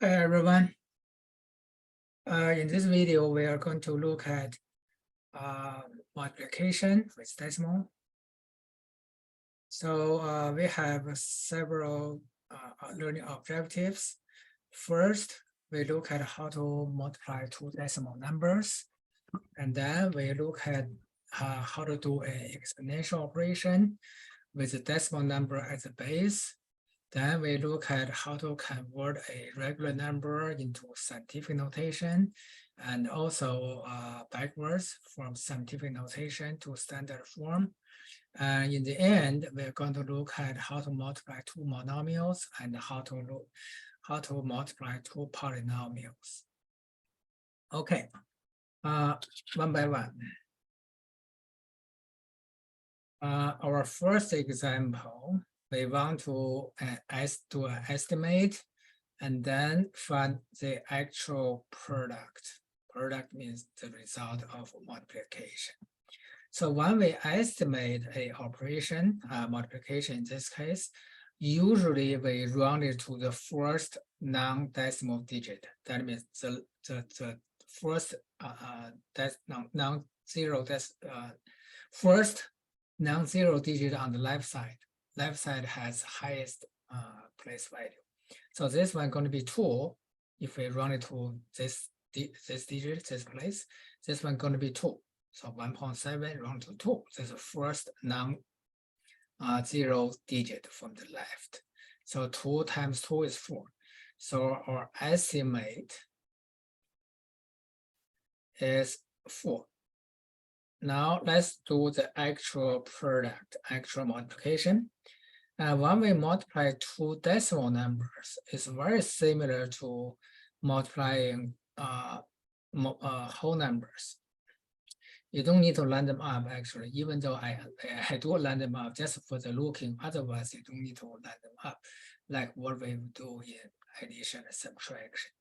Hi everyone. In this video, we are going to look at multiplication with decimal. So we have several learning objectives. First, we look at how to multiply two decimal numbers, and then we look at how to do an exponential operation with the decimal number as a base. Then we look at how to convert a regular number into scientific notation, and also backwards from scientific notation to standard form. And in the end, we're going to look at how to multiply two monomials and how to multiply two polynomials. Okay, one by one. Our first example, we want to do an estimate and then find the actual product. Product means the result of multiplication. So when we estimate a operation, multiplication in this case, usually we round it to the first non-decimal digit. That means the first non-zero first non-zero digit on the left side. Left side has highest place value. So this one going to be 2. If we run it to this digit, this place, this one going to be 2. So 1.7 run to 2. This is the first non-zero digit from the left. So 2 times 2 is 4. So our estimate is 4. Now let's do the actual product, actual multiplication. When we multiply two decimal numbers, it's very similar to multiplying whole numbers. You don't need to line them up actually, even though I do line them up just for the looking. Otherwise, you don't need to line them up like what we do in addition and subtraction.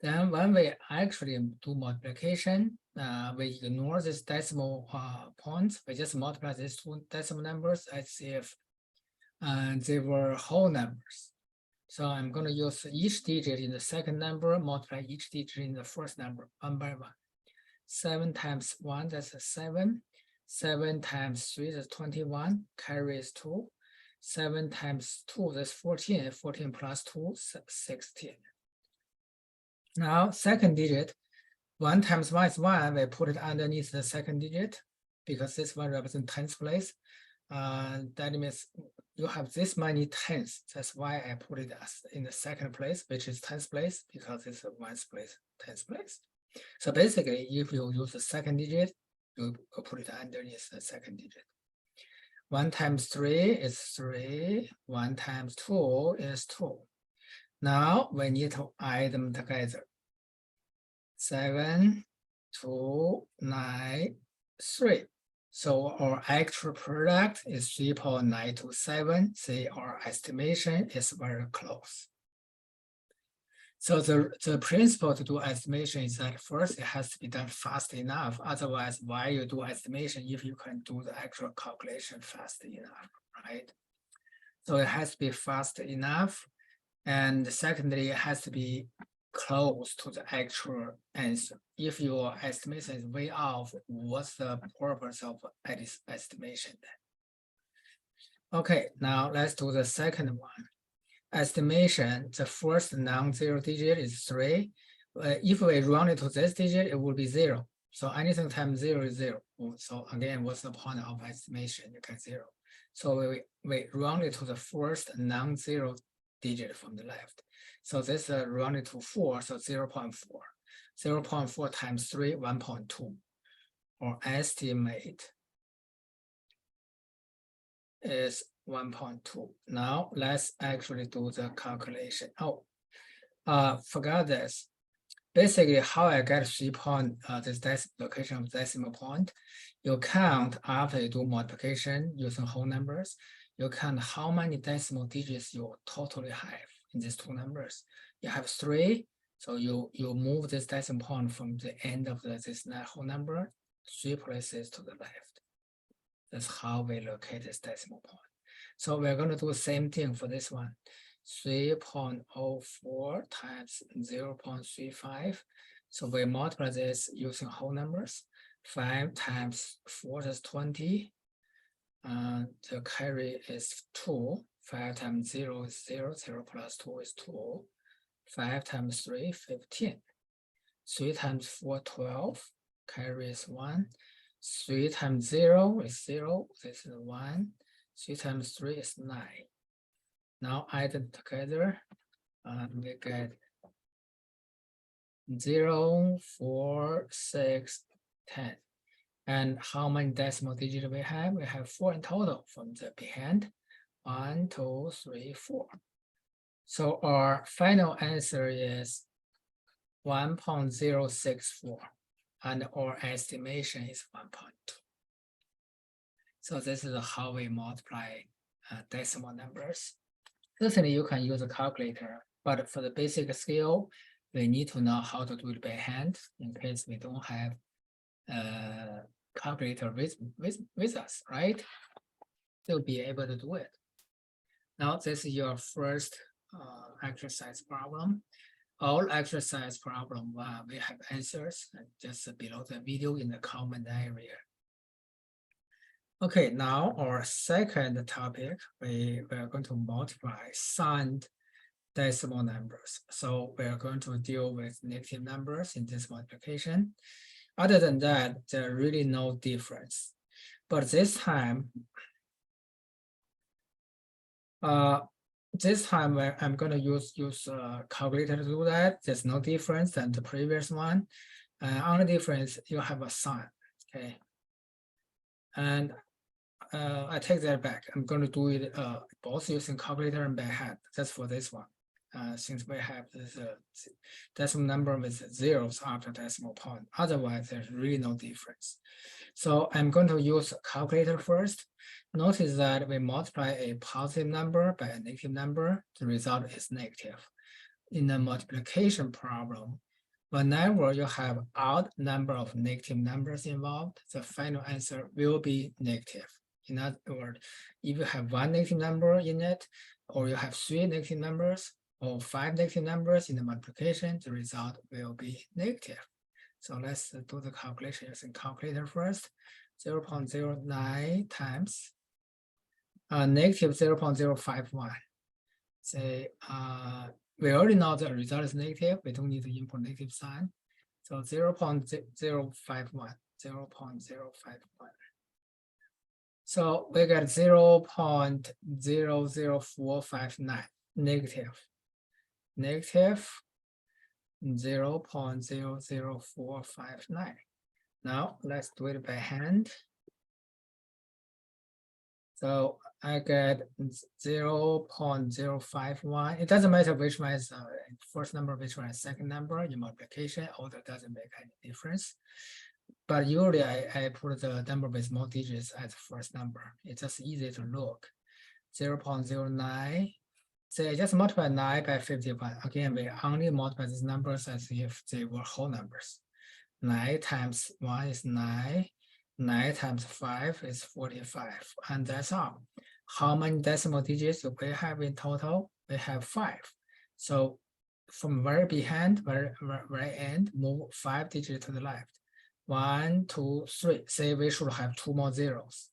Then when we actually do multiplication, we ignore this decimal points. We just multiply these two decimal numbers as if they were whole numbers. So I'm going to use each digit in the second number, multiply each digit in the first number, one by one. 7 times 1, that's a 7. 7 times 3, that's 21, carry is 2. 7 times 2, that's 14. 14 plus 2, 16. Now, second digit, 1 times 1 is 1. We put it underneath the second digit because this one represents tens place. That means you have this many tens. That's why I put it as in the second place, which is tens place, because it's a ones place, tens place. So basically, if you use the second digit, you put it underneath the second digit. 1 times 3 is 3. 1 times 2 is 2. Now we need to add them together. 7, 2, 9, 3. So our actual product is 3.927. See, our estimation is very close. So the principle to do estimation is that first it has to be done fast enough. Otherwise, why you do estimation if you can do the actual calculation fast enough, right? So it has to be fast enough. And secondly, it has to be close to the actual answer. If your estimation is way off, what's the purpose of this estimation then? Okay, now let's do the second one. Estimation, the first non-zero digit is 3. If we round it to this digit, it will be 0. So anything times 0 is 0. So again, what's the point of estimation? You get 0. So we round it to the first non-zero digit from the left. So this rounded to 4, so 0.4. 0.4 times 3, 1.2. Or estimate is 1.2. Now let's actually do the calculation. Forgot this. Basically, how I get 3 point, this location of decimal point, you count after you do multiplication using whole numbers. You count how many decimal digits you totally have in these two numbers. You have 3, so you move this decimal point from the end of this whole number 3 places to the left. That's how we locate this decimal point. So we're going to do the same thing for this one. 3.04 times 0.35. So we multiply this using whole numbers. 5 times 4 is 20. The carry is 2. 5 times 0 is 0. 0 plus 2 is 2. 5 times 3, 15. 3 times 4, 12. Carry is 1. 3 times 0 is 0. This is 1. 3 times 3 is 9. Now add it together, we get 0, 4, 6, 10. And how many decimal digits we have? We have 4 in total from the behind. 1, 2, 3, 4. So our final answer is 1.064, and our estimation is 1.2. So this is how we multiply decimal numbers. Certainly you can use a calculator, but for the basic skill, we need to know how to do it by hand in case we don't have a calculator with us, right? You'll be able to do it. Now this is your first exercise problem. All exercise problem, we have answers just below the video in the comment area. Okay, now our second topic, we are going to multiply signed decimal numbers. So we are going to deal with negative numbers in this multiplication. Other than that, there's really no difference. But this time I'm going to use a calculator to do that. There's no difference than the previous one. Only difference, you have a sign, okay? And I take that back. I'm going to do it both using calculator and by hand, just for this one. Since we have this decimal number with zeros after decimal point. Otherwise, there's really no difference. So I'm going to use a calculator first. Notice that we multiply a positive number by a negative number. The result is negative. In a multiplication problem, whenever you have odd number of negative numbers involved, the final answer will be negative. In other words, if you have one negative number in it, or you have 3 negative numbers, or 5 negative numbers in the multiplication, the result will be negative. So let's do the calculation using calculator first. 0.09 times negative 0.051. Say we already know the result is negative. We don't need to input negative sign. So 0.051. So we got 0.00459 negative 0.00459. Now let's do it by hand. So I get 0.051. It doesn't matter which one is first number, which one is second number in multiplication. Order doesn't make any difference. But usually I put the number with more digits as first number. It's just easy to look. 0.09. So I just multiply 9 by 51. Again, we only multiply these numbers as if they were whole numbers. 9 times 1 is 9. 9 times 5 is 45. And that's all. How many decimal digits do we have in total? We have 5. So from very behind, very end, move 5 digits to the left. 1, 2, 3. Say we should have 2 more zeros.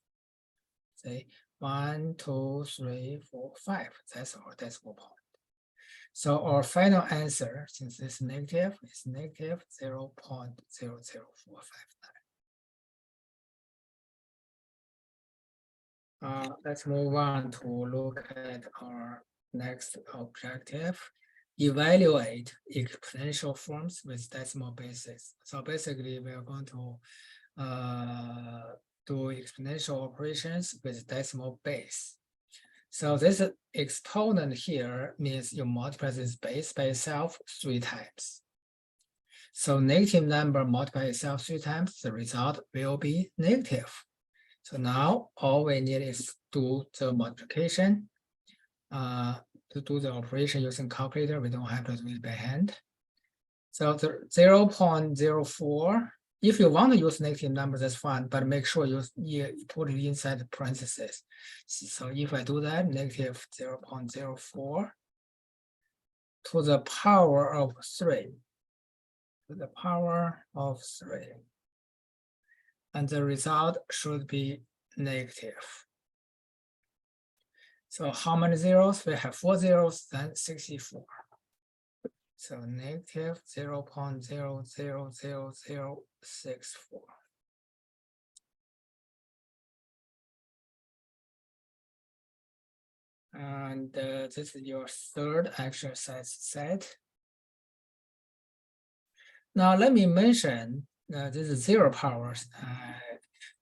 Say 1, 2, 3, 4, 5. That's our decimal point. So our final answer, since it's negative, is negative 0.00459. Let's move on to look at our next objective. Evaluate exponential forms with decimal basis. So basically, we are going to do exponential operations with decimal base. So this exponent here means you multiply this base by itself 3 times. So negative number multiply itself 3 times, the result will be negative. So now all we need is do the multiplication. To do the operation using calculator, we don't have to do it by hand. So the 0.04, if you want to use negative numbers, that's fine, but make sure you put it inside the parentheses. So if I do that, negative 0.04, to the power of 3. To the power of 3. And the result should be negative. So how many zeros? We have 4 zeros, then 64. So negative 0.0000064. And this is your third exercise set. Now let me mention this is 0 powers.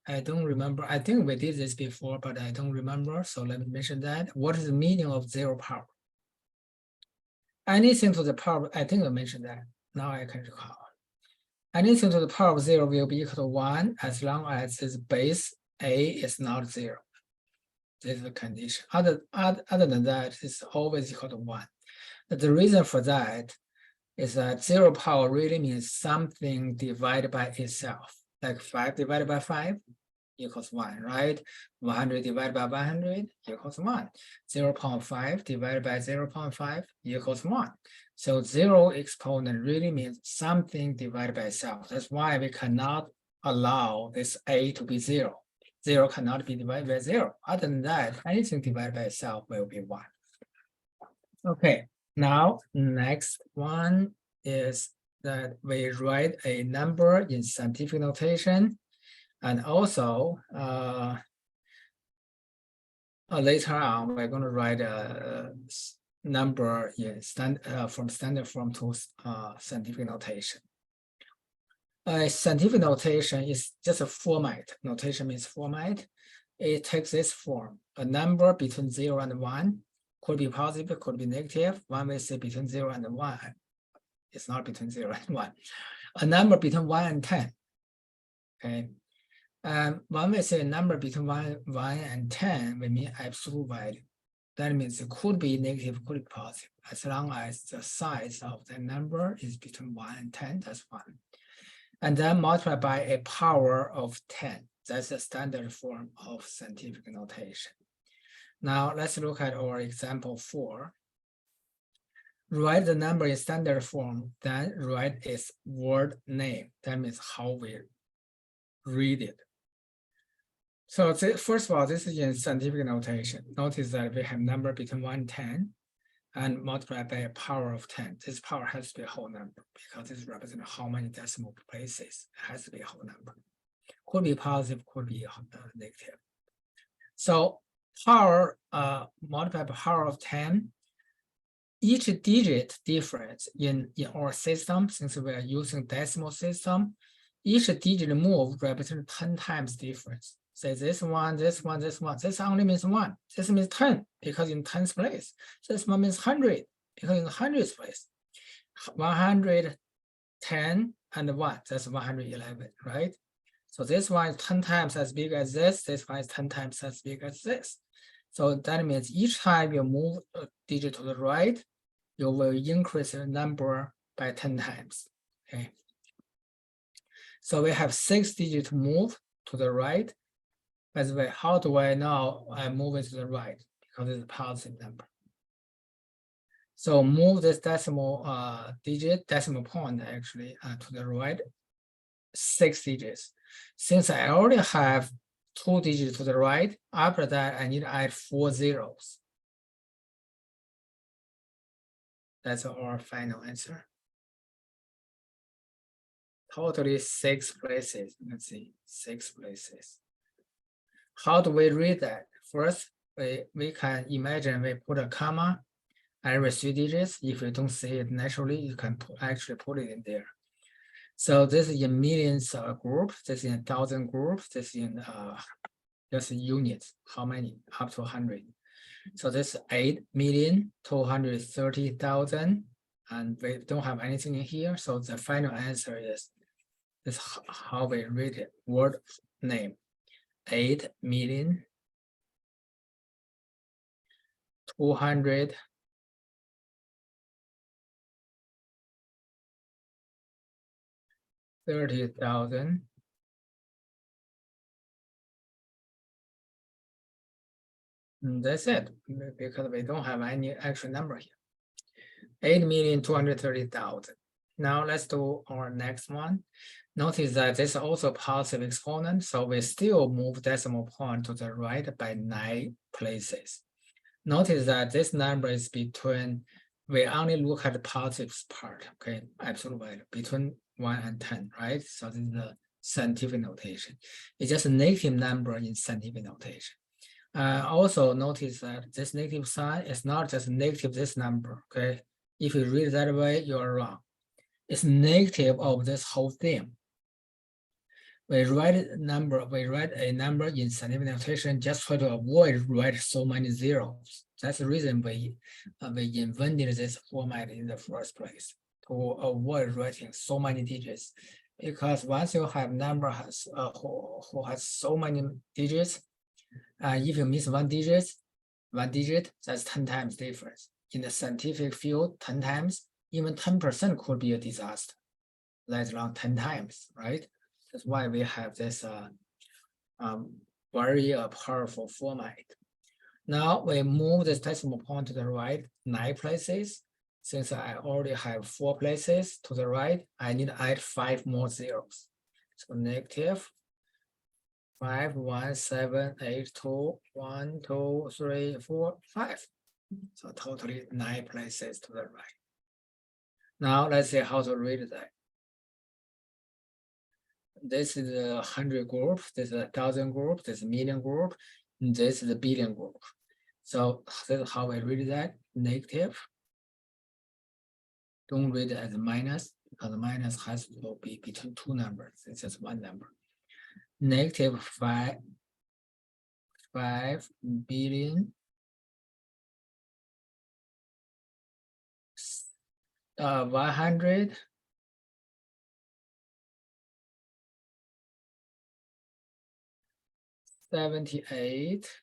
I don't remember. I think we did this before, but I don't remember. So let me mention that. What is the meaning of 0 power? Anything to the power, I think I mentioned that. Now I can recall. Anything to the power of 0 will be equal to 1 as long as its base a is not 0. This is the condition. Other than that, it's always equal to 1. But the reason for that is that 0 power really means something divided by itself. Like 5 divided by 5 equals 1, right? 100 divided by 100 equals 1. 0.5 divided by 0.5 equals 1. So 0 exponent really means something divided by itself. That's why we cannot allow this a to be 0. 0 cannot be divided by 0. Other than that, anything divided by itself will be 1. Okay, now next one is that we write a number in scientific notation, and also later on we're going to write a number in from standard form to scientific notation. Scientific notation is just a format. Notation means format. It takes this form: a number between 0 and 1. Could be positive, could be negative. One may say between 0 and 1. It's not between 0 and 1. A number between 1 and 10. Okay. One may say a number between 1 and 10 will mean absolute value. That means it could be negative, could be positive. As long as the size of the number is between 1 and 10, that's 1. And then multiply by a power of 10. That's the standard form of scientific notation. Now let's look at our example 4. Write the number in standard form, then write its word name. That means how we read it. So first of all, this is in scientific notation. Notice that we have number between 1 and 10 and multiply by a power of 10. This power has to be a whole number because this represents how many decimal places. It has to be a whole number. Could be positive, could be negative. So power multiplied by power of 10. Each digit difference in our system, since we are using decimal system, each digit move represents 10 times difference. Say this one, this one, this one. This only means 1. This means 10 because in 10th place. This one means 100 because in 100th place. 110 and 1, that's 111, right? So this one is 10 times as big as this. This one is 10 times as big as this. So that means each time you move a digit to the right, you will increase the number by 10 times. Okay. So we have 6 digits move to the right. By the way, how do I know I move it to the right? Because it's a positive number. So move this decimal point actually to the right, 6 digits. Since I already have 2 digits to the right, after that I need to add 4 zeros. That's our final answer. Totally 6 places. Let's see, 6 places. How do we read that? First, we can imagine we put a comma every 3 digits. If you don't see it naturally, you can actually put it in there. So this is in millions group, this is in 1,000 groups, this is in just units. How many? Up to 100. So this is 8,230,000, and we don't have anything in here. So the final answer is how we read it. Word name. 8,230,000. That's it, because we don't have any actual number here. 8,230,000. Now let's do our next one. Notice that this is also a positive exponent, so we still move decimal point to the right by 9 places. Notice that this number is between, we only look at the positive part, okay, absolute value, between 1 and 10, right? So this is the scientific notation. It's just a negative number in scientific notation. Also notice that this negative sign is not just negative this number, okay? If you read that way, you're wrong. It's negative of this whole thing. We write a number in scientific notation just try to avoid write so many zeros. That's the reason we invented this format in the first place, to avoid writing so many digits. Because once you have number who has so many digits, if you miss one digit, that's 10 times difference. In the scientific field, 10 times, even 10% could be a disaster. That's around 10 times, right? That's why we have this very powerful format. Now we move this decimal point to the right 9 places. Since I already have 4 places to the right, I need to add 5 more zeros. So negative 5, 1, 7, 8, 2, 1, 2, 3, 4, 5. So totally 9 places to the right. Now let's see how to read that. This is a 100 group, this is a 1,000 group, this is a million group, and this is a billion group. So this is how I read that, negative. Don't read it as a minus, because the minus has to be between 2 numbers. It's just 1 number. Negative 5 billion 100 78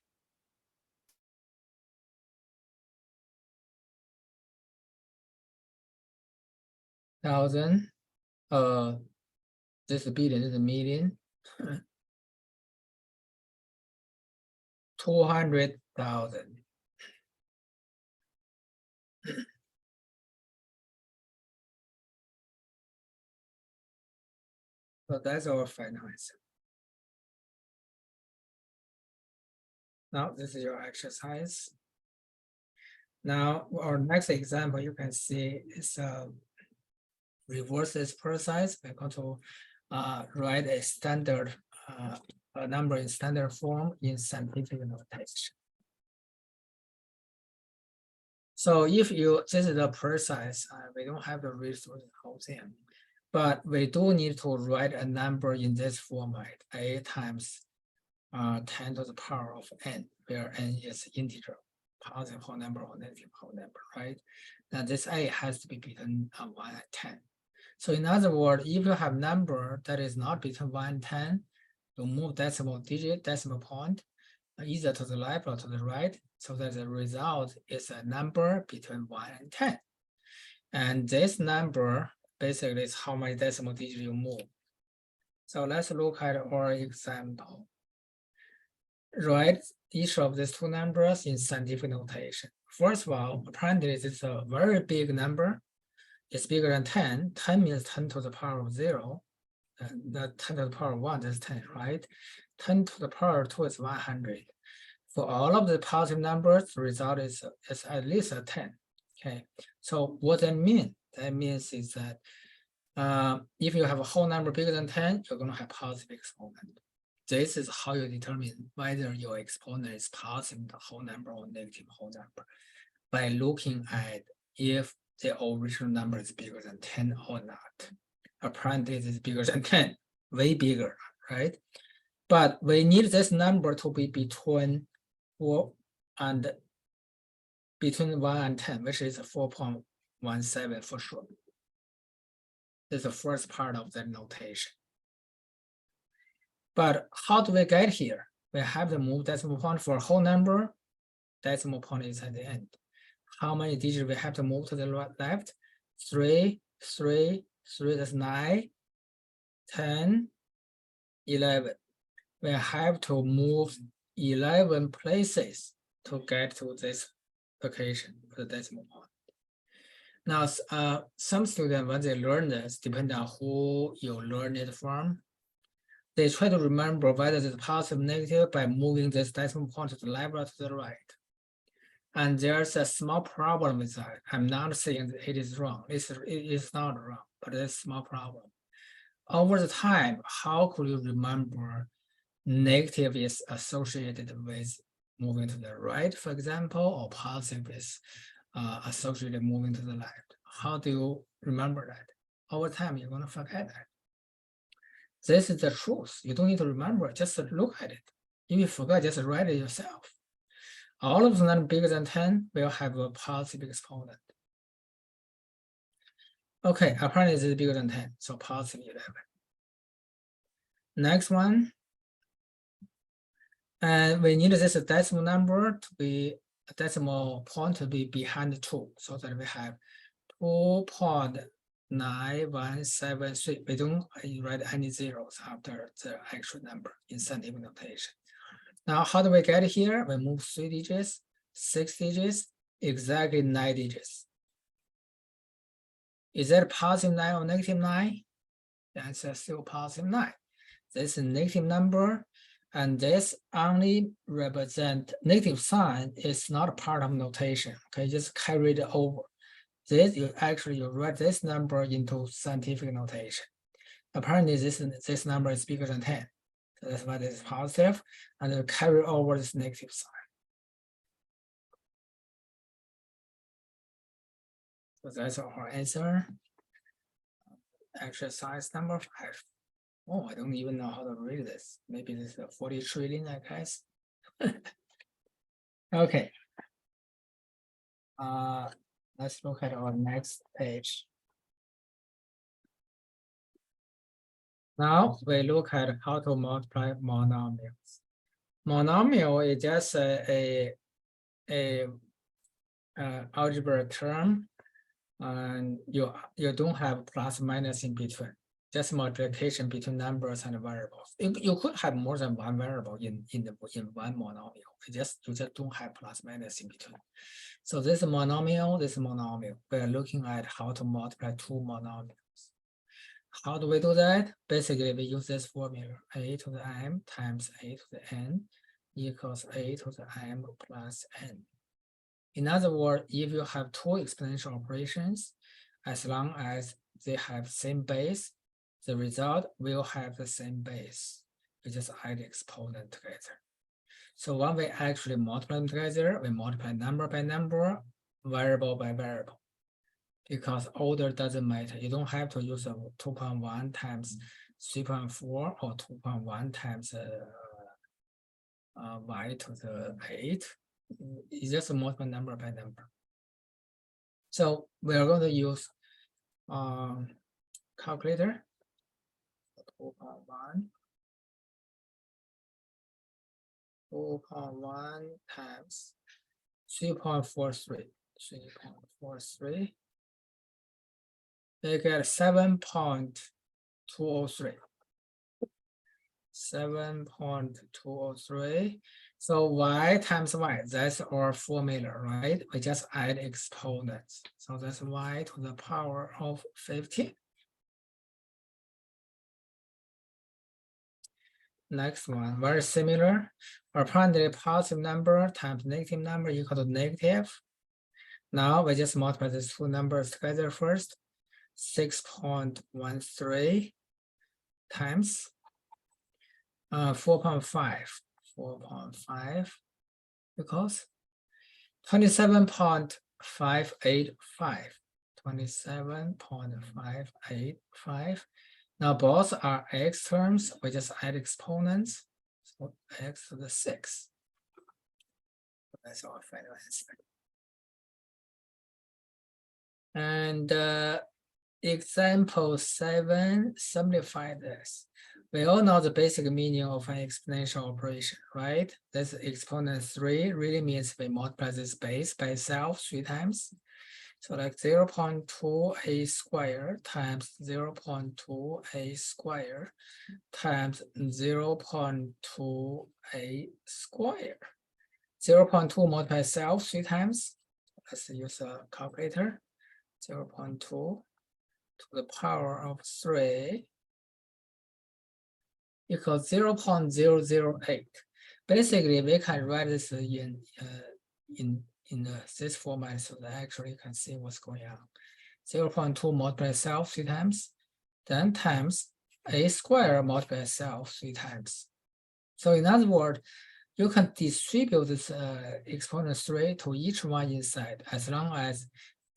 thousand. This is billion, this is million. 200,000. So that's our final answer. Now this is your exercise. Now our next example you can see is reverse this process. We're going to write a standard a number in standard form in scientific notation. So if you, this is the process, we don't have to read through the whole thing, but we do need to write a number in this format, a times 10 to the power of n, where n is integer, positive whole number or negative whole number, right? Now this a has to be between 1 and 10. So in other words, if you have number that is not between 1 and 10, you move decimal point, either to the left or to the right, so that the result is a number between 1 and 10. And this number basically is how many decimal digits you move. So let's look at our example. Write each of these 2 numbers in scientific notation. First of all, apparently this is a very big number. It's bigger than 10. 10 means 10 to the power of 0. The 10 to the power of 1 is 10, right? 10 to the power of 2 is 100. For all of the positive numbers, the result is at least a 10. Okay, so what that means? That means is that if you have a whole number bigger than 10, you're going to have positive exponent. This is how you determine whether your exponent is positive the whole number or negative whole number, by looking at if the original number is bigger than 10 or not. Apparently it is bigger than 10, way bigger, right? But we need this number to be between 1 and 10, which is 4.17 for sure. This is the first part of the notation. But how do we get here? We have to move decimal point for a whole number. Decimal point is at the end. How many digits we have to move to the left? 3, 3, 3, that's 9, 10, 11. We have to move 11 places to get to this location for the decimal point. Now, some students, when they learn this, depending on who you learn it from, they try to remember whether it's positive or negative by moving this decimal point to the left or to the right. And there's a small problem with that. I'm not saying it is wrong. It is not wrong, but it's a small problem. Over the time, how could you remember negative is associated with moving to the right, for example, or positive is associated moving to the left? How do you remember that? Over time, you're going to forget that. This is the truth. You don't need to remember, just look at it. If you forget, just write it yourself. All of the numbers bigger than 10 will have a positive exponent. Okay, apparently this is bigger than 10, so positive 11. Next one. And we need this decimal number to be, a decimal point to be behind 2, so that we have 2.9173. We don't write any zeros after the actual number in scientific notation. Now, how do we get here? We move 3 digits, 6 digits, exactly 9 digits. Is that positive 9 or negative 9? The answer is still positive 9. This is a negative number, and this only represent negative sign is not part of notation. Okay, just carry it over. This you write this number into scientific notation. Apparently, this number is bigger than 10. So that's why this is positive, and you carry over this negative sign. So that's our answer. Exercise number 5. Oh, I don't even know how to read this. Maybe this is 40 trillion, I guess. Okay. Let's look at our next page. Now we look at how to multiply monomials. Monomial is just a algebra term, and you don't have plus minus in between. Just multiplication between numbers and variables. You could have more than one variable in one monomial. You just don't have plus minus in between. So this is monomial, this is monomial. We are looking at how to multiply 2 monomials. How do we do that? Basically, we use this formula: a to the m times a to the n equals a to the m plus n. In other words, if you have 2 exponential operations, as long as they have same base, the result will have the same base. We just add exponent together. So when we actually multiply them together, we multiply number by number, variable by variable, because order doesn't matter. You don't have to use 2.1 times 3.4 or 2.1 times y to the 8. It's just a multiply number by number. So we are going to use calculator. 2.1 times 3.43. They get 7.203. 7.203. So y times y, that's our formula, right? We just add exponents. So that's y to the power of 15. Next one, very similar. Apparently, positive number times negative number equal to negative. Now we just multiply these 2 numbers together first. 6.13 times 4.5 equals 27.585. 27.585. Now both are x terms. We just add exponents. So x to the 6. That's our final answer. And example 7, simplify this. We all know the basic meaning of an exponential operation, right? This exponent 3 really means we multiply this base by itself 3 times. So like 0.2a squared times 0.2a squared times 0.2a squared. 0.2 multiply itself 3 times. Let's use a calculator. 0.2 to the power of 3 equals 0.008. Basically, we can write this in this format so that actually you can see what's going on. 0.2 multiply itself 3 times, then times a square multiply itself 3 times. So in other words, you can distribute this exponent 3 to each one inside as long as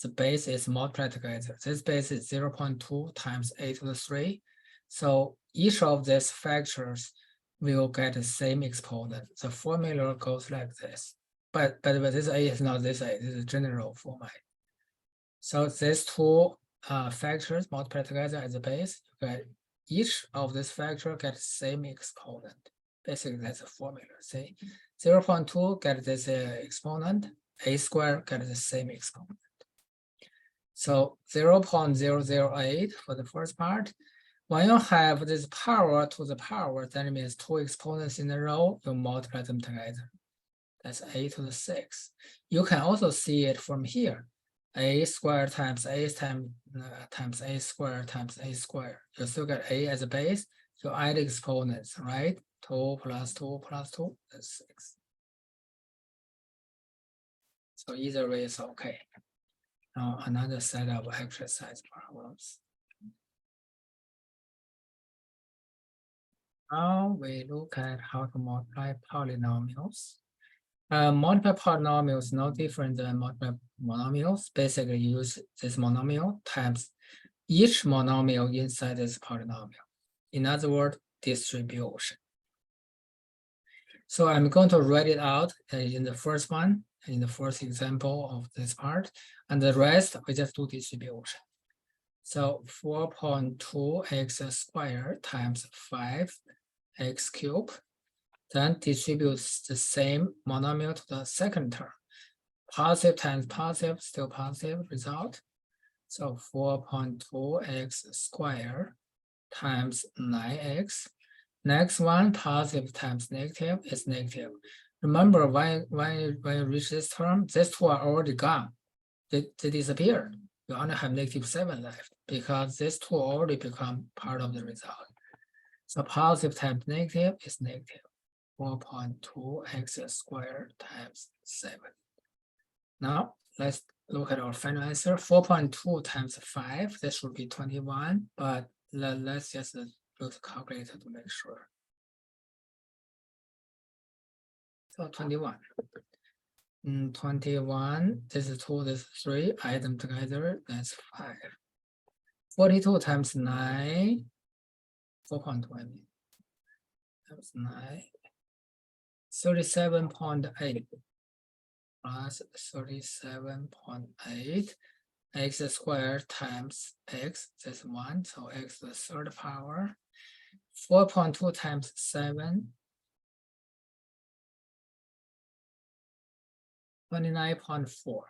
the base is multiplied together. This base is 0.2 times a to the 3. So each of these factors will get the same exponent. The formula goes like this. But this a is not this a, this is general format. So these two factors multiplied together as a base, you get each of this factor get the same exponent. Basically, that's a formula. See, 0.2 get this exponent, a square get the same exponent. So 0.008 for the first part. When you have this power to the power, that means two exponents in a row, you multiply them together. That's a to the 6. You can also see it from here. A squared times a times a squared times a squared. You still get a as a base. You add exponents, right? 2 plus 2 plus 2 is 6. So either way is okay. Now another set of exercise problems. Now we look at how to multiply polynomials. Multiple polynomials no different than multiple monomials. Basically, use this monomial times each monomial inside this polynomial. In other words, distribution. So I'm going to write it out in the first one, in the first example of this part, and the rest we just do distribution. So 4.2x squared times 5x cubed. Then distributes the same monomial to the second term. Positive times positive, still positive result. So 4.2x squared times 9x. Next one, positive times negative is negative. Remember, when you reach this term, these two are already gone. They disappeared. You only have -7 left because these two already become part of the result. So positive times negative is negative. 4.2x squared times 7. Now let's look at our final answer. 4.2 times 5, this should be 21, but let's just use the calculator to make sure. So 21. 21, this is 2, this is 3, add them together, that's 5. 42 times 9, 4.2 I mean, times 9. 37.8 plus 37.8 x squared times x, that's 1, so x to the third power. 4.2 times 7, 29.4,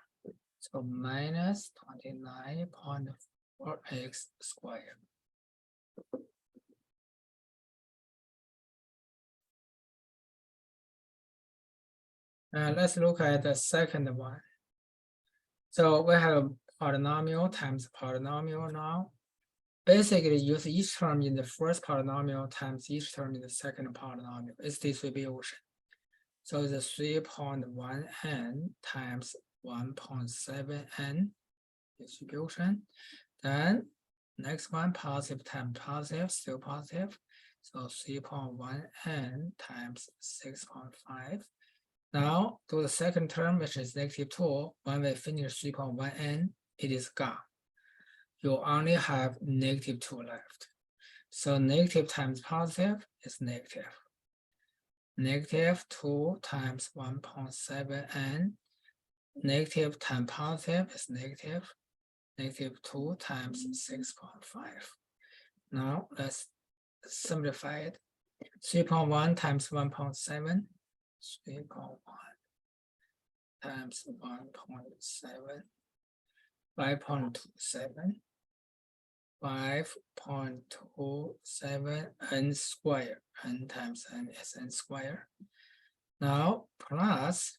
so minus 29.4x squared. Let's look at the second one. So we have polynomial times polynomial now. Basically, use each term in the first polynomial times each term in the second polynomial. It's distribution. So it's 3.1n times 1.7n distribution. Then next one, positive times positive, still positive. So 3.1n times 6.5. Now, to the second term, which is -2, when we finish 3.1n, it is gone. You only have -2 left. So negative times positive is negative. -2 times 1.7n. Negative times positive is negative. -2 times 6.5. Now, let's simplify it. 3.1 times 1.7. 3.1 times 1.7, 5.27, 5.27 n squared, n times n is n squared. Now plus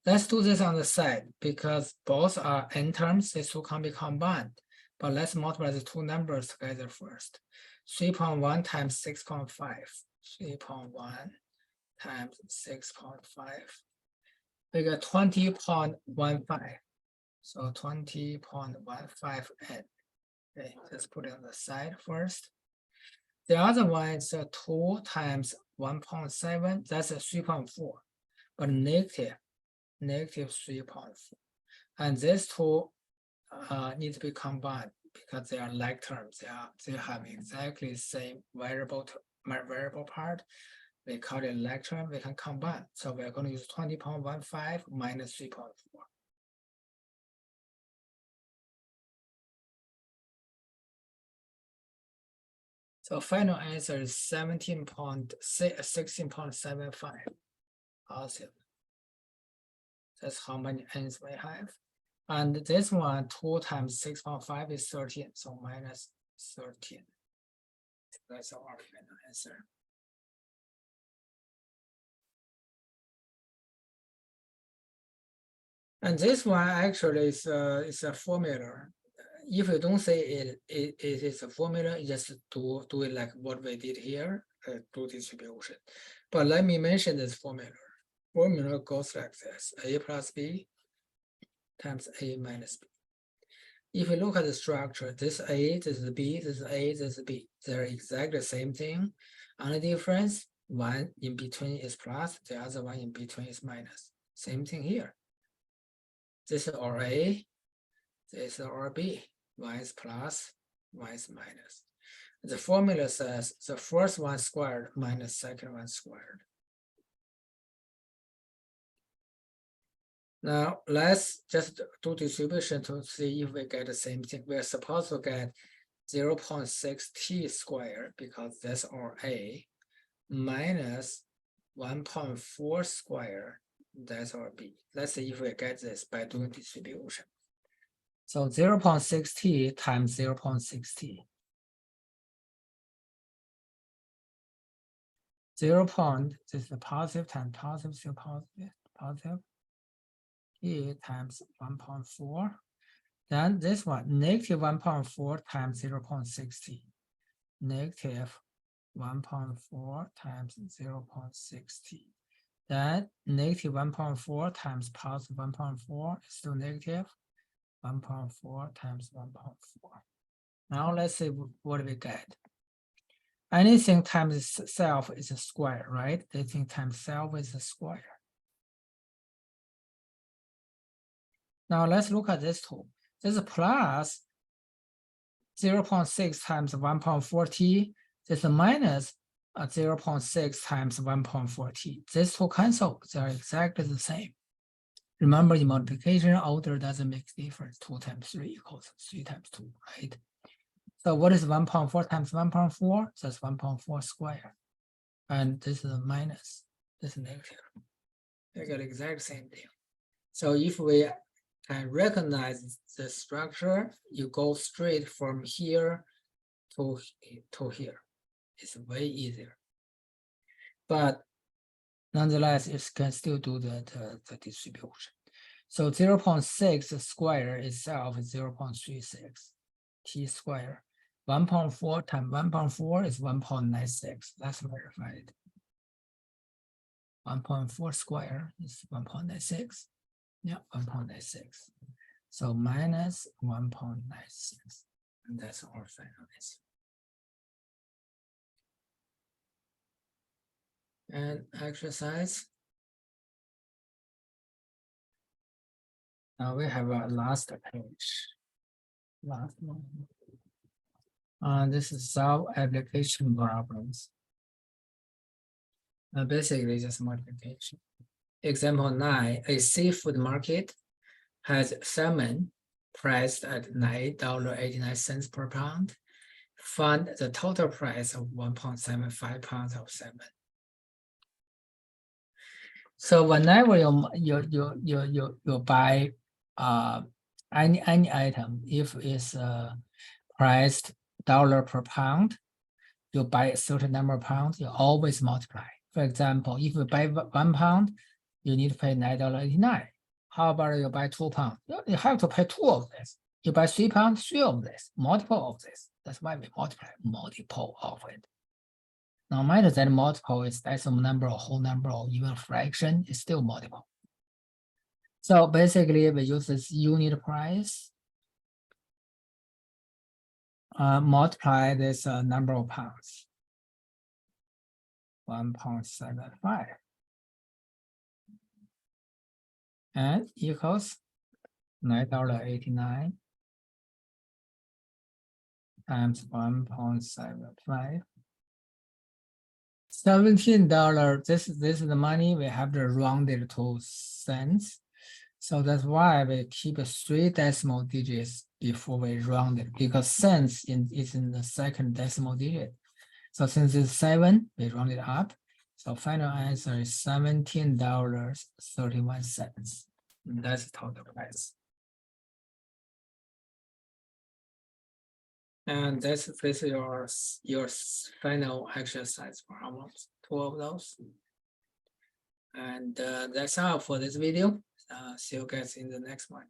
Let's do this on the side because both are n terms, these two can be combined. But let's multiply the two numbers together first. 3.1 times 6.5. 3.1 times 6.5. We got 20.15. So 20.15n. Okay, let's put it on the side first. The other one is 2 times 1.7, that's a 3.4, but negative 3.4. And these two need to be combined because they are like terms. They have exactly the same variable part. We call it like term, we can combine. So we're going to use 20.15 minus 3.4. So final answer is 16.75 positive. That's how many n's we have. And this one, 2 times 6.5 is 13, so minus 13. That's our final answer. And this one actually is a formula. If you don't say it is a formula, you just do it like what we did here, do distribution. But let me mention this formula. Formula goes like this: a plus b times a minus b. If you look at the structure, this a, this is b, this is a, this is b. They're exactly the same thing. Only difference, one in between is plus, the other one in between is minus. Same thing here. This is our a, this is our b. One is plus, one is minus. The formula says the first one squared minus second one squared. Now let's just do distribution to see if we get the same thing. We are supposed to get 0.6t squared because that's our a, minus 1.4 squared, that's our b. Let's see if we get this by doing distribution. So 0.6t times 0.6t. this is positive times positive, still positive. E times 1.4. Then this one, negative 1.4 times 0.6t. Negative 1.4 times 0.6t. Then negative 1.4 times positive 1.4 is still negative 1.4 times 1.4. Now let's see what we get. Anything times itself is a square, right? Anything times itself is a square. Now let's look at this two. This is plus 0.6 times 1.4t. This is minus 0.6 times 1.4t. These two cancel. They are exactly the same. Remember, in multiplication, order doesn't make a difference. 2 times 3 equals 3 times 2, right? So what is 1.4 times 1.4? That's 1.4 squared. And this is a minus. This is negative. They got the exact same thing. So if we can recognize the structure, you go straight from here to here. It's way easier. But nonetheless, it can still do the distribution. So 0.6 squared itself is 0.36 t squared. 1.4 times 1.4 is 1.96. That's verified. 1.4 squared is 1.96. Yeah, 1.96. So minus 1.96. And that's our final answer. And exercise. Now we have a last page. Last one. This is solve application problems. Basically just multiplication. Example 9, a seafood market has salmon priced at $9.89 per pound. Find the total price of 1.75 pounds of salmon. So whenever you buy any item, if it's priced dollar per pound, you buy a certain number of pounds, you always multiply. For example, if you buy 1 pound, you need to pay $9.89. How about you buy £2? You have to pay 2 of this. You buy £3, 3 of this, multiple of this. That's why we multiply multiple of it. No matter that multiple is decimal number or whole number or even fraction, it's still multiple. So basically, we use this unit price, multiply this number of pounds, 1.75, and equals $9.89 times 1.75. $17. This is the money. We have to round it to cents. So that's why we keep 3 decimal digits before we round it, because cents is in the second decimal digit. So since it's 7, we round it up. So final answer is $17.31. That's the total price. And this is your final exercise problems, 2 of those. And that's all for this video. See you guys in the next one.